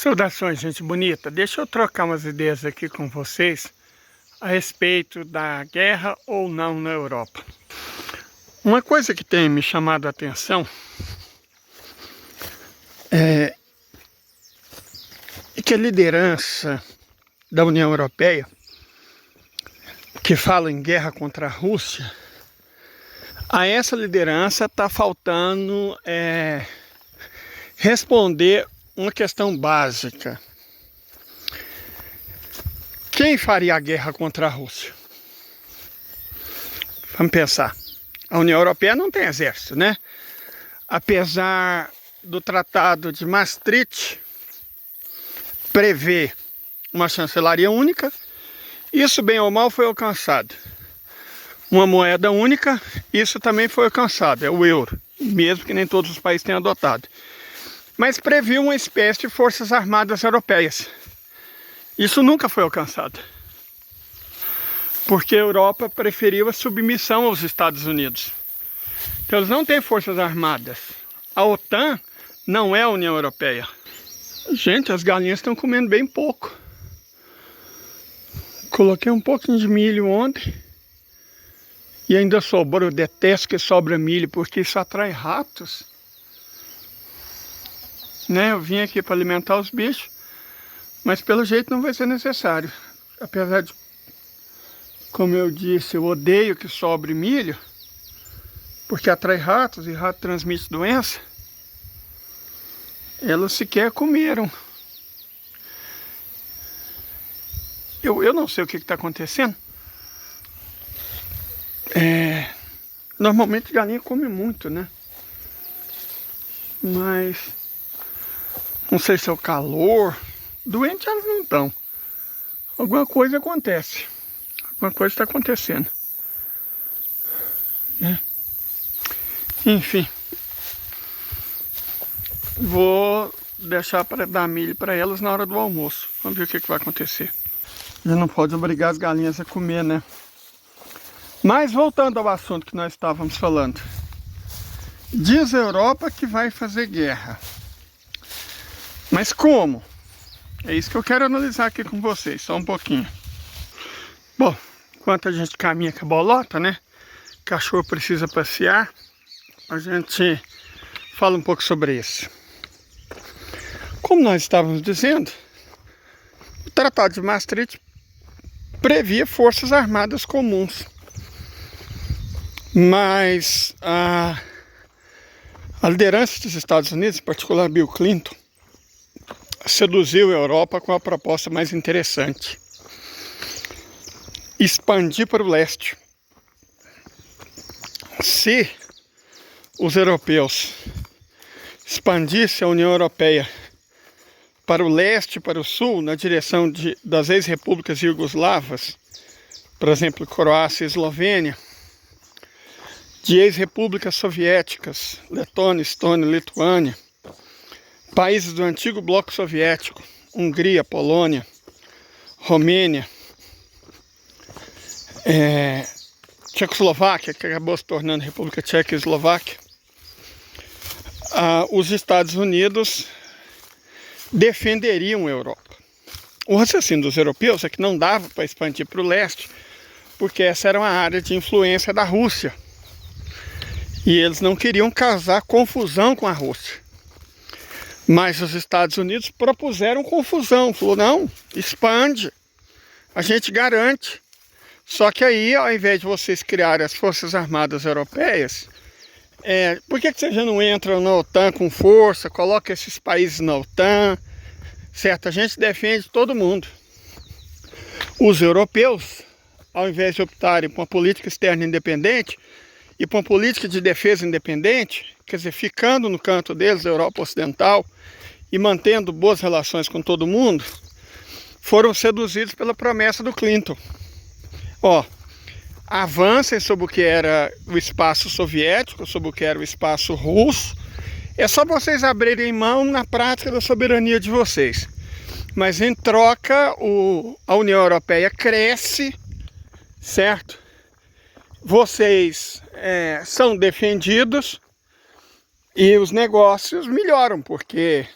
Saudações, gente bonita. Deixa eu trocar umas ideias aqui com vocês a respeito da guerra ou não na Europa. Uma coisa que tem me chamado a atenção é que a liderança da União Europeia, que fala em guerra contra a Rússia, a essa liderança está faltando responder uma questão básica. Quem faria a guerra contra a Rússia? Vamos pensar. A União Europeia não tem exército, né? Apesar do Tratado de Maastricht prever uma chancelaria única, isso bem ou mal foi alcançado. Uma moeda única, isso também foi alcançado, é o euro, mesmo que nem todos os países tenham adotado. Mas previu uma espécie de forças armadas europeias. Isso nunca foi alcançado. Porque a Europa preferiu a submissão aos Estados Unidos. Então eles não têm forças armadas. A OTAN não é a União Europeia. Gente, as galinhas estão comendo bem pouco. Coloquei um pouquinho de milho ontem. E ainda sobrou. Eu detesto que sobra milho, porque isso atrai ratos. Né? Eu vim aqui para alimentar os bichos. Mas pelo jeito não vai ser necessário. Apesar de, como eu disse, eu odeio que sobre milho. Porque atrai ratos e rato transmite doença. Elas sequer comeram. Eu não sei o que está acontecendo. Normalmente galinha come muito, né? Mas não sei se é o calor. Doentes elas não estão. Alguma coisa acontece. Alguma coisa está acontecendo. Né? Enfim. Vou deixar para dar milho para elas na hora do almoço. Vamos ver o que vai acontecer. Já não pode obrigar as galinhas a comer, né? Mas voltando ao assunto que nós estávamos falando. Diz a Europa que vai fazer guerra. Mas como? É isso que eu quero analisar aqui com vocês, só um pouquinho. Bom, enquanto a gente caminha com a bolota, né? O cachorro precisa passear. A gente fala um pouco sobre isso. Como nós estávamos dizendo, o Tratado de Maastricht previa forças armadas comuns. Mas a liderança dos Estados Unidos, em particular Bill Clinton, seduziu a Europa com a proposta mais interessante: expandir para o leste. Se os europeus expandissem a União Europeia para o leste e para o sul, na direção das ex-repúblicas iugoslavas, por exemplo, Croácia e Eslovênia, de ex-repúblicas soviéticas, Letônia, Estônia, Lituânia, países do antigo bloco soviético, Hungria, Polônia, Romênia, Tchecoslováquia, que acabou se tornando República Tcheca e Eslováquia, os Estados Unidos defenderiam a Europa. O raciocínio dos europeus é que não dava para expandir para o leste, porque essa era uma área de influência da Rússia. E eles não queriam causar confusão com a Rússia. Mas os Estados Unidos propuseram confusão. Falou, não, expande. A gente garante. Só que aí, ao invés de vocês criarem as Forças Armadas Europeias, por que vocês já não entram na OTAN com força, coloca esses países na OTAN, certo? A gente defende todo mundo. Os europeus, ao invés de optarem por uma política externa independente e por uma política de defesa independente, quer dizer, ficando no canto deles, da Europa Ocidental, e mantendo boas relações com todo mundo, foram seduzidos pela promessa do Clinton. Avancem sobre o que era o espaço soviético, sobre o que era o espaço russo. É só vocês abrirem mão na prática da soberania de vocês. Mas em troca, a União Europeia cresce, certo? Vocês são defendidos e os negócios melhoram, porque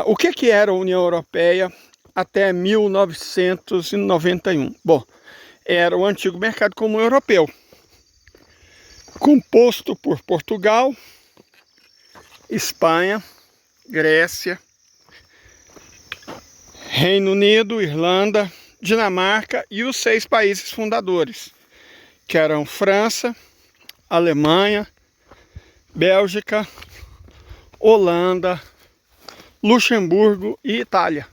O que era a União Europeia até 1991? Bom, era o antigo mercado comum europeu, composto por Portugal, Espanha, Grécia, Reino Unido, Irlanda, Dinamarca e os 6 países fundadores, que eram França, Alemanha, Bélgica, Holanda, Luxemburgo e Itália.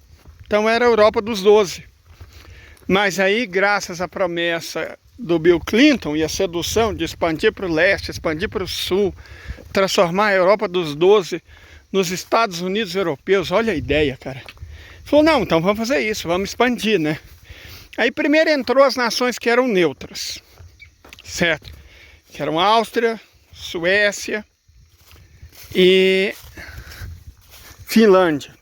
Então era a Europa dos 12. Mas aí, graças à promessa do Bill Clinton e a sedução de expandir para o leste, expandir para o sul, transformar a Europa dos 12 nos Estados Unidos europeus, olha a ideia, cara. Falou, não, então vamos fazer isso, vamos expandir, né? Aí primeiro entrou as nações que eram neutras, certo? Que eram Áustria, Suécia e Finlândia,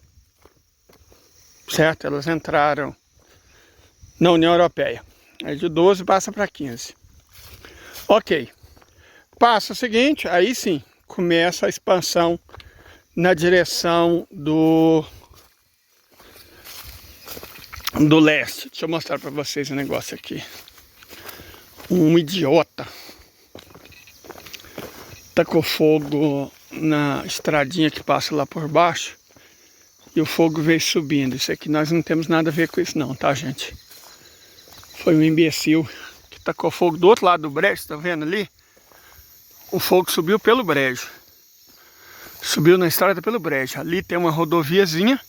certo? Elas entraram na União Europeia. Aí de 12 passa para 15. Ok. Passo seguinte, aí sim, começa a expansão na direção do leste. Deixa eu mostrar para vocês um negócio aqui. Um idiota tacou fogo na estradinha que passa lá por baixo e o fogo veio subindo. Isso aqui nós não temos nada a ver com isso não, tá, gente? Foi um imbecil que tacou fogo do outro lado do brejo, tá vendo ali? O fogo subiu pelo brejo. Subiu na estrada pelo brejo. Ali tem uma rodoviazinha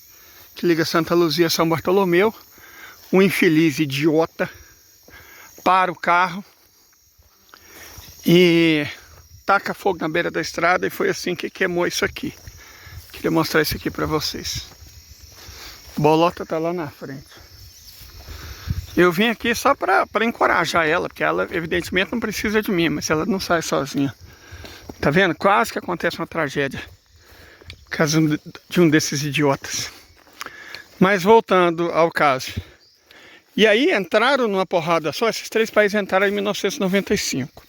que liga Santa Luzia a São Bartolomeu. Um infeliz idiota para o carro e taca fogo na beira da estrada, e foi assim que queimou isso aqui. Queria mostrar isso aqui para vocês. Bolota tá lá na frente. Eu vim aqui só para encorajar ela, porque ela evidentemente não precisa de mim, mas ela não sai sozinha. Tá vendo? Quase que acontece uma tragédia por causa de um desses idiotas. Mas voltando ao caso. E aí entraram numa porrada só, esses 3 países entraram em 1995.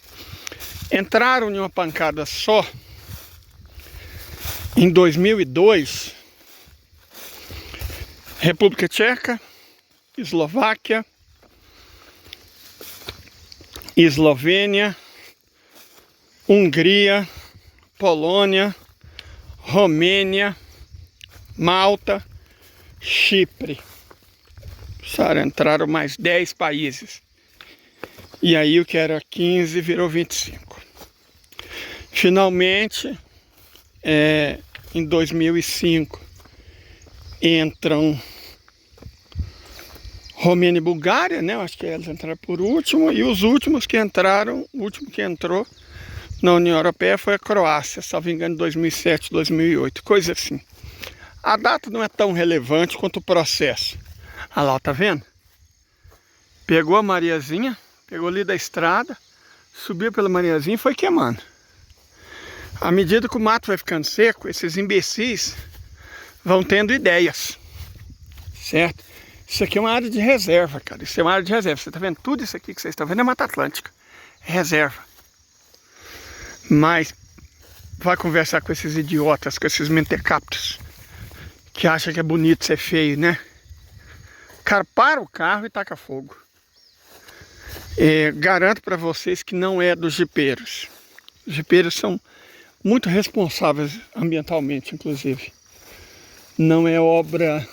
Entraram em uma pancada só em 2002, República Tcheca, Eslováquia, Eslovênia, Hungria, Polônia, Romênia, Malta, Chipre. Entraram mais 10 países. E aí o que era 15 virou 25. Finalmente, em 2005, entram Romênia e Bulgária, né? Acho que eles entraram por último. E os últimos que entraram, o último que entrou na União Europeia foi a Croácia, salvo engano, 2007, 2008, coisa assim. A data não é tão relevante quanto o processo. Olha lá, tá vendo? Pegou a Mariazinha, pegou ali da estrada, subiu pela Mariazinha e foi queimando. À medida que o mato vai ficando seco, esses imbecis vão tendo ideias, certo? Isso aqui é uma área de reserva, cara. Isso é uma área de reserva. Você tá vendo? Tudo isso aqui que vocês estão vendo é Mata Atlântica. É reserva. Mas vai conversar com esses idiotas, com esses mentecaptos, que acham que é bonito ser feio, né? O cara para o carro e taca fogo. Garanto para vocês que não é dos jipeiros. Os jipeiros são muito responsáveis ambientalmente, inclusive. Não é obra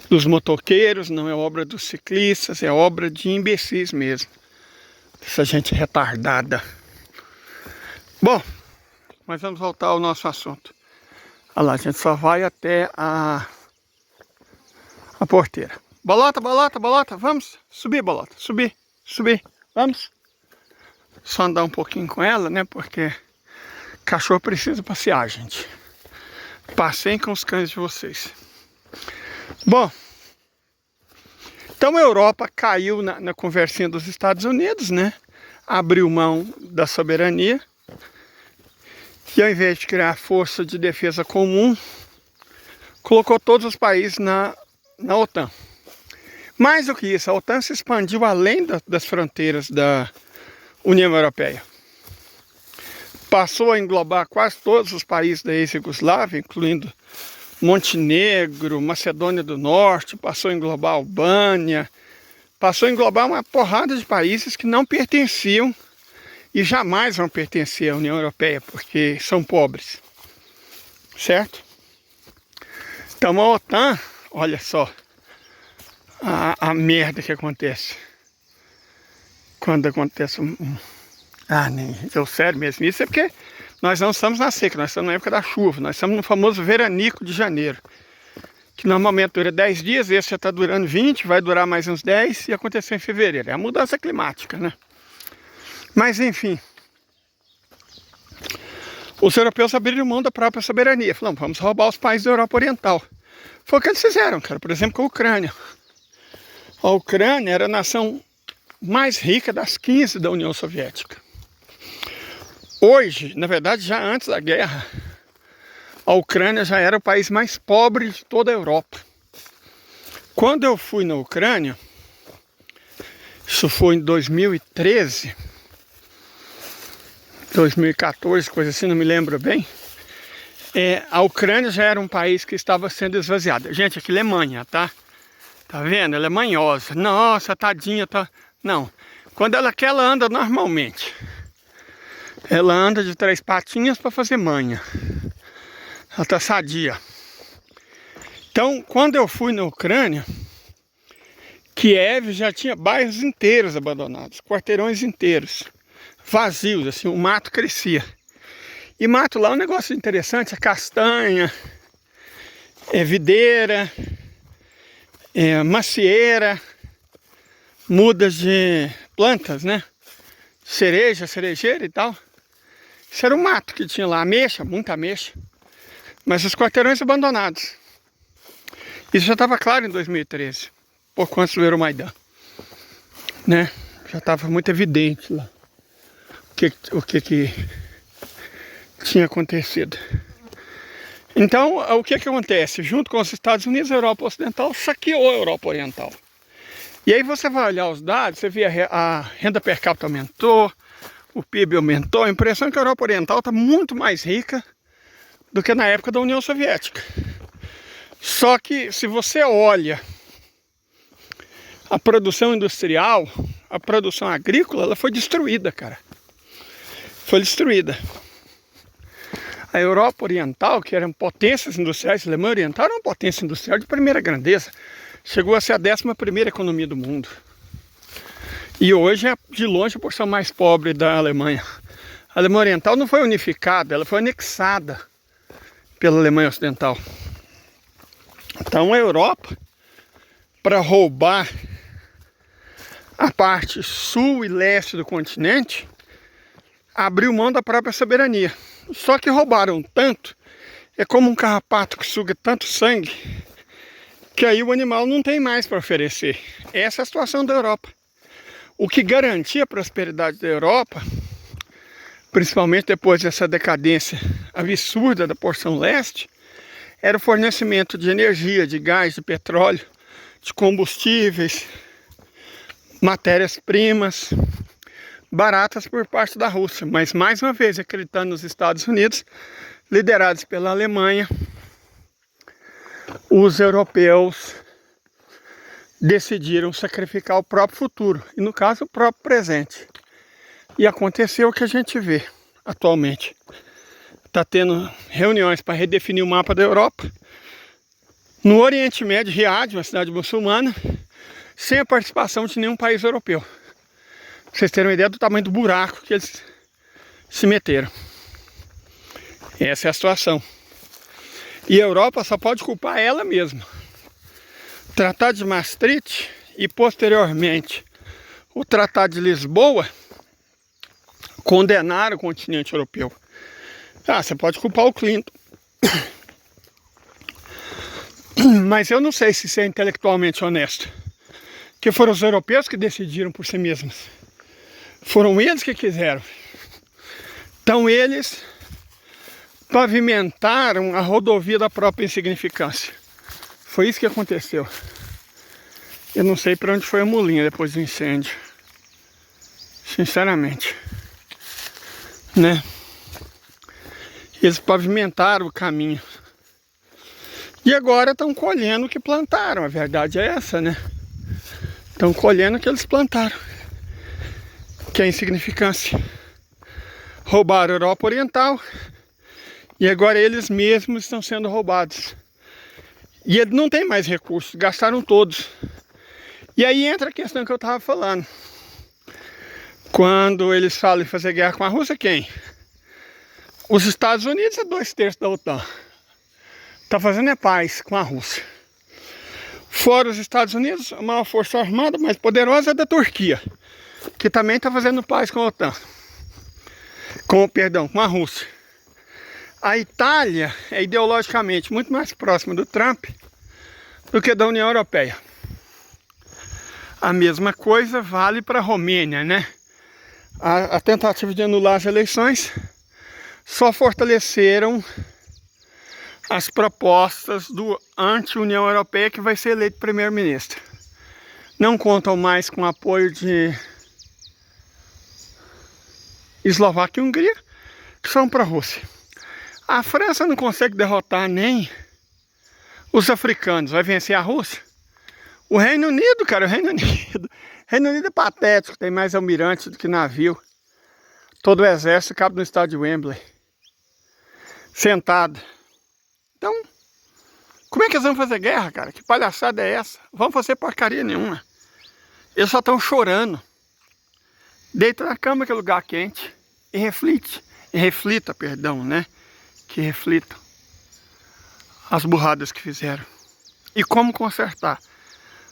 dos motoqueiros, não é obra dos ciclistas, é obra de imbecis mesmo. Essa gente retardada. Bom, mas vamos voltar ao nosso assunto. Olha lá, a gente só vai até a porteira. Bolota, bolota, bolota, vamos subir, bolota, subir, subir, vamos. Só andar um pouquinho com ela, né, porque cachorro precisa passear, gente. Passeiem com os cães de vocês. Bom, então a Europa caiu na conversinha dos Estados Unidos, né? Abriu mão da soberania. E ao invés de criar a força de defesa comum, colocou todos os países na OTAN. Mais do que isso, a OTAN se expandiu além das fronteiras da União Europeia. Passou a englobar quase todos os países da ex-Yugoslávia, incluindo Montenegro, Macedônia do Norte, passou a englobar a Albânia, passou a englobar uma porrada de países que não pertenciam e jamais vão pertencer à União Europeia, porque são pobres, certo? Então a OTAN, olha só a merda que acontece quando acontece nem deu sério mesmo. Isso é porque nós não estamos na seca, nós estamos na época da chuva, nós estamos no famoso veranico de janeiro, que normalmente dura 10 dias, esse já está durando 20, vai durar mais uns 10 e aconteceu em fevereiro. É a mudança climática, né? Mas enfim, os europeus abriram mão da própria soberania, falaram, vamos roubar os países da Europa Oriental. Foi o que eles fizeram, cara, por exemplo, com a Ucrânia. A Ucrânia era a nação mais rica das 15 da União Soviética. Hoje, na verdade, já antes da guerra, a Ucrânia já era o país mais pobre de toda a Europa. Quando eu fui na Ucrânia, isso foi em 2013, 2014, coisa assim, não me lembro bem. A Ucrânia já era um país que estava sendo esvaziado. Gente, aqui é Alemanha, tá? Tá vendo? Ela é manhosa. Nossa, tadinha, tá... Não. Quando ela quer, ela anda normalmente. Ela anda de 3 patinhas para fazer manha. Ela tá sadia. Então, quando eu fui na Ucrânia, Kiev já tinha bairros inteiros abandonados, quarteirões inteiros, vazios, assim, o mato crescia. E mato lá é um negócio interessante, é castanha, é videira, é macieira, mudas de plantas, né? Cereja, cerejeira e tal. Isso era o mato que tinha lá, ameixa, muita ameixa. Mas os quarteirões abandonados. Isso já estava claro em 2013, pouco antes do Euromaidan, né? Já estava muito evidente lá o que tinha acontecido. Então, o que acontece? Junto com os Estados Unidos, a Europa Ocidental saqueou a Europa Oriental. E aí você vai olhar os dados, você vê a renda per capita aumentou, o PIB aumentou, a impressão é que a Europa Oriental está muito mais rica do que na época da União Soviética. Só que se você olha a produção industrial, a produção agrícola, ela foi destruída, cara. Foi destruída. A Europa Oriental, que eram potências industriais, a Alemanha Oriental era uma potência industrial de primeira grandeza. Chegou a ser a 11ª economia do mundo. E hoje é, de longe, a porção mais pobre da Alemanha. A Alemanha Oriental não foi unificada, ela foi anexada pela Alemanha Ocidental. Então a Europa, para roubar a parte sul e leste do continente, abriu mão da própria soberania. Só que roubaram tanto, é como um carrapato que suga tanto sangue, que aí o animal não tem mais para oferecer. Essa é a situação da Europa. O que garantia a prosperidade da Europa, principalmente depois dessa decadência absurda da porção leste, era o fornecimento de energia, de gás, de petróleo, de combustíveis, matérias-primas baratas por parte da Rússia, mas mais uma vez acreditando nos Estados Unidos, liderados pela Alemanha, os europeus decidiram sacrificar o próprio futuro, e no caso o próprio presente. E aconteceu o que a gente vê atualmente. Está tendo reuniões para redefinir o mapa da Europa. No Oriente Médio, Riad, uma cidade muçulmana, sem a participação de nenhum país europeu. Pra vocês terem uma ideia do tamanho do buraco que eles se meteram. Essa é a situação. E a Europa só pode culpar ela mesma. O Tratado de Maastricht e posteriormente o Tratado de Lisboa condenaram o continente europeu. Você pode culpar o Clinton. Mas eu não sei se isso é intelectualmente honesto. Porque foram os europeus que decidiram por si mesmos. Foram eles que quiseram. Então eles pavimentaram a rodovia da própria insignificância. Foi isso que aconteceu. Eu não sei para onde foi a mulinha depois do incêndio. Sinceramente. Né? Eles pavimentaram o caminho. E agora estão colhendo o que plantaram, a verdade é essa, né? Estão colhendo o que eles plantaram. Que é a insignificância. Roubaram a Europa Oriental e agora eles mesmos estão sendo roubados. E eles não têm mais recursos, gastaram todos. E aí entra a questão que eu estava falando. Quando eles falam em fazer guerra com a Rússia, quem? Os Estados Unidos é 2/3 da OTAN. Está fazendo paz com a Rússia. Fora os Estados Unidos, a maior força armada mais poderosa é da Turquia, que também está fazendo paz com a OTAN. Com a Rússia. A Itália é ideologicamente muito mais próxima do Trump do que da União Europeia. A mesma coisa vale para a Romênia, né? A tentativa de anular as eleições só fortaleceram as propostas do anti-União Europeia, que vai ser eleito primeiro-ministro. Não contam mais com o apoio de Eslováquia e Hungria, que são para a Rússia. A França não consegue derrotar nem os africanos, vai vencer a Rússia. O Reino Unido, cara, o Reino Unido é patético, tem mais almirante do que navio. Todo o exército cabe no estádio de Wembley, sentado. Então, como é que eles vão fazer guerra, cara? Que palhaçada é essa? Vão fazer porcaria nenhuma. Eles só estão chorando. Deita na cama, que é lugar quente, e reflita, né? Que reflitam as burradas que fizeram. E como consertar.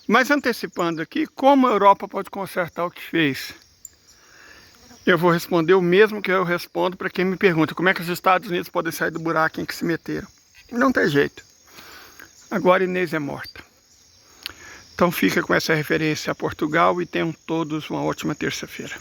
Mas antecipando aqui, como a Europa pode consertar o que fez? Eu vou responder o mesmo que eu respondo para quem me pergunta como é que os Estados Unidos podem sair do buraco em que se meteram. Não tem jeito. Agora Inês é morta. Então fica com essa referência a Portugal e tenham todos uma ótima terça-feira.